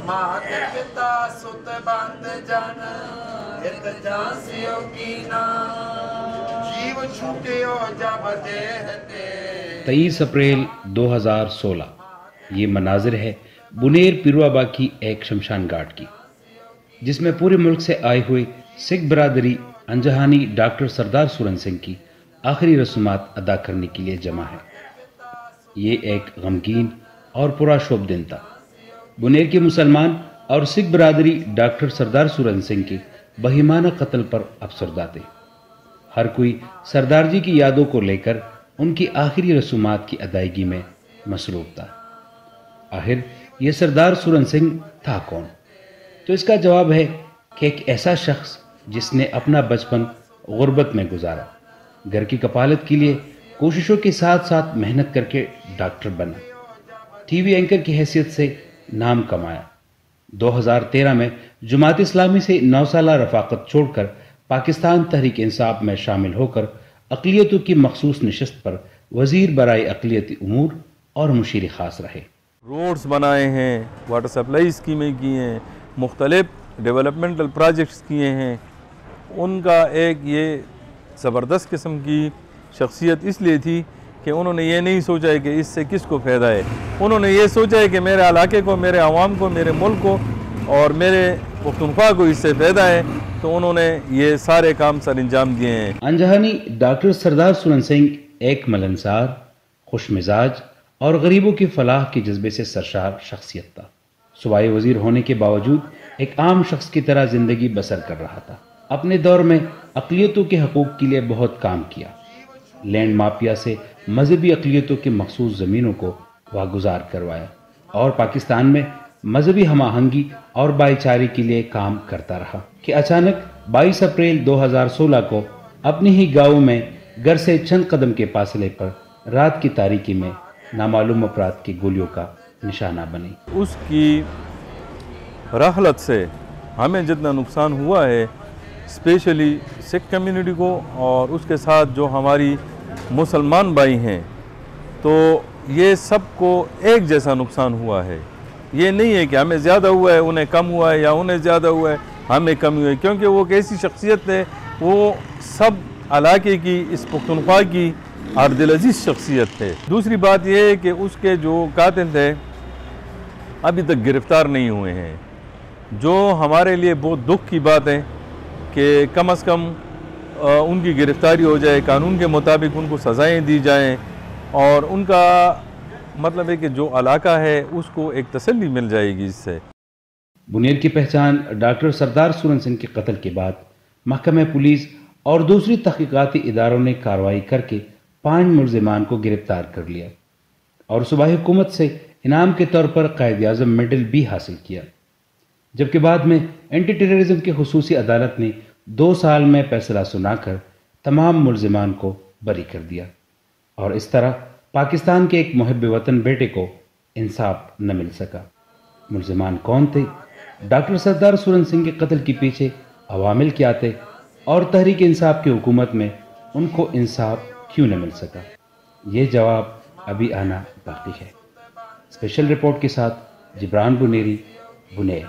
माते पिता सुत बंद जन हित झांसियों की ना जीव छूटे जब देहते। 23 अप्रैल 2016 ये मनाजिर है बुनेर पिरवाबा की एक शमशान घाट की, जिसमें पूरे मुल्क से आए हुए सिख बरादरी अंजहानी डॉक्टर सरदार सुरन सिंह की आखिरी रस्मात अदा करने के लिए जमा है। ये एक गमगीन और पुरशोभ दिन था। बुनेर के मुसलमान और सिख बरादरी डॉक्टर सरदार सुरन सिंह के बहिमाना कत्ल पर अफसरदा थे। हर कोई सरदार जी की यादों को लेकर उनकी आखिरी रस्मात की अदायगी में मसरूफ था। आखिर ये सरदार सुरन सिंह था कौन? तो इसका जवाब है कि एक ऐसा शख्स जिसने अपना बचपन गुर्बत में गुजारा, घर की कपालत के लिए कोशिशों के साथ साथ मेहनत करके डॉक्टर बना, टीवी एंकर की हैसियत से नाम कमाया। 2013 में जमात इस्लामी से 9 साल रफाकत छोड़कर पाकिस्तान तहरीक इंसाफ में शामिल होकर अक़लियतों की मखसूस नशस्त पर वज़ीर बराए अक़लियती उमूर और मुशीर ख़ास रहे। रोड्स बनाए हैं, वाटर सप्लाई स्कीमें की हैं, मुख्तलिफ डेवलपमेंटल प्रोजेक्ट्स किए हैं। उनका एक ये ज़बरदस्त किस्म की शख्सियत इसलिए थी कि उन्होंने ये नहीं सोचा है कि इससे किसको फ़ायदा है, उन्होंने ये सोचा है कि मेरे इलाके को, मेरे आवाम को, मेरे मुल्क को और मेरे पुख्तनख्वा को इससे फ़ायदा है, तो उन्होंने ये सारे काम सर अंजाम दिए हैं। अंजहानी डॉक्टर सरदार सुरन सिंह एक मिलनसार, खुश मिजाज और गरीबों की फलाह के जज्बे से सरशार शख्सियत था। सूबाई वज़ीर होने के बावजूद एक आम शख्स की तरह ज़िंदगी बसर कर रहा था। अपने दौर में अक़लियतों के हकूक़ के लिए बहुत काम किया। लैंड माफिया से मजहबी अक़लियतों की मखसूस ज़मीनों को वागुजार करवाया और पाकिस्तान में मजहबी हमाहंगी और भाईचारे के लिए काम करता रहा कि अचानक 22 अप्रैल 2016 को अपने ही गाँव में घर से चंद कदम के फासले पर रात की तारीकी में नामालूम अफराद की गोलियों का निशाना बनी। उसकी रहलत से हमें जितना नुकसान हुआ है, स्पेशली सिख कम्युनिटी को और उसके साथ जो हमारी मुसलमान भाई हैं, तो ये सबको एक जैसा नुकसान हुआ है। ये नहीं है कि हमें ज़्यादा हुआ है, उन्हें कम हुआ है, या उन्हें ज़्यादा हुआ है, हमें कम हुआ है, क्योंकि वो एक ऐसी शख्सियत है, वो सब इलाके की, इस पुख्तनख्वा की और दिल अजीज़ शख्सियत है। दूसरी बात यह है कि उसके जो कातिल थे अभी तक गिरफ़्तार नहीं हुए हैं, जो हमारे लिए बहुत दुख की बात है कि कम अज़ कम उनकी गिरफ़्तारी हो जाए, कानून के मुताबिक उनको सज़ाएं दी जाएं और उनका मतलब है कि जो इलाका है उसको एक तसल्ली मिल जाएगी इससे। बुनेर की पहचान डॉक्टर सरदार सुरन सिंह के कत्ल के बाद महकमा पुलिस और दूसरी तहकीकाती इदारों ने कार्रवाई करके 5 मुलजिमान को गिरफ्तार कर लिया और सूबाई हुकूमत से इनाम के तौर पर कायद आज़म मेडल भी हासिल किया, जबकि बाद में एंटी टेररिज्म की खुसूसी अदालत ने 2 साल में फैसला सुनाकर तमाम मुलजिमान को बरी कर दिया और इस तरह पाकिस्तान के एक मुहब्बे वतन बेटे को इंसाफ न मिल सका। मुलजिमान कौन थे? डॉक्टर सरदार सुरन सिंह के कत्ल के पीछे अवामिल क्या थे और तहरीक इंसाफ की हुकूमत में उनको इंसाफ क्यों न मिल सका? ये जवाब अभी आना बाकी है। स्पेशल रिपोर्ट के साथ जिब्रान बुनेरी, बुनेर।